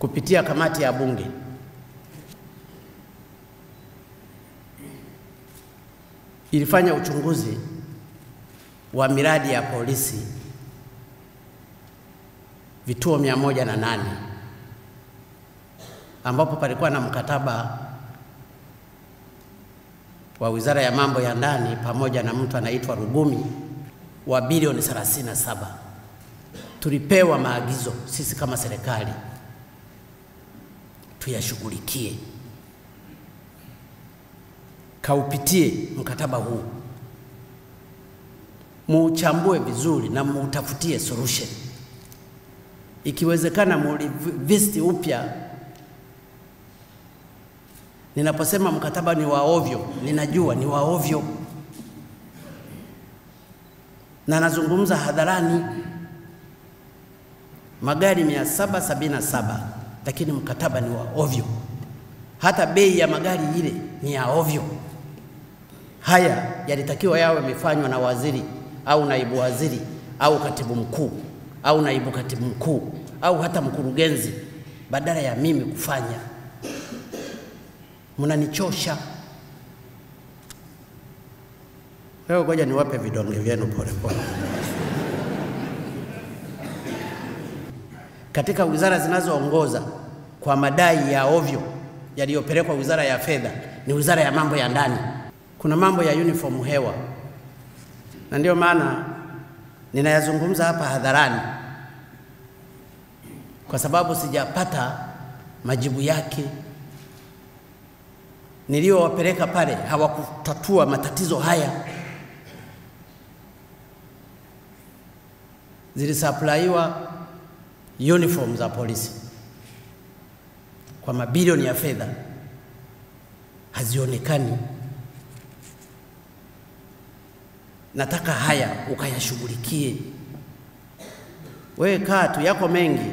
kupitia kamati ya bunge ilifanya uchunguzi wa miradi ya polisi vituo 108 ambapo palikuwa na mkataba wa Wizara ya Mambo ya Ndani pamoja na mtu anaitwa Rugumi wa bilioni 37. Tulipewa maagizo sisi kama serikali tuyashughulikie, kaupitie mkataba huu, muuchambue vizuri na muutafutie solution. Ikiwezekana murevisit upya. Ninaposema mkataba ni wa ovyo, ninajua ni wa ovyo, na nazungumza hadharani. Magari 777, lakini mkataba ni wa ovyo. Hata bei ya magari ile ni ya ovyo. Haya yalitakiwa yawe yamefanywa na waziri au naibu waziri au katibu mkuu au naibu katibu mkuu au hata mkurugenzi, badala ya mimi kufanya. Mnanichosha. Leo ngoja niwape vidonge vyenu pole pole. Katika wizara zinazoongoza kwa madai ya ovyo yaliyopelekwa Wizara ya Fedha ni Wizara ya Mambo ya Ndani. Kuna mambo ya uniform hewa, na ndio maana ninayazungumza hapa hadharani, kwa sababu sijapata majibu yake. Niliowapeleka pale hawakutatua matatizo haya. Zilisupplyiwa uniform za polisi kwa mabilioni ya fedha, hazionekani. Nataka haya ukayashughulikie. Wewe kaa tu, yako mengi.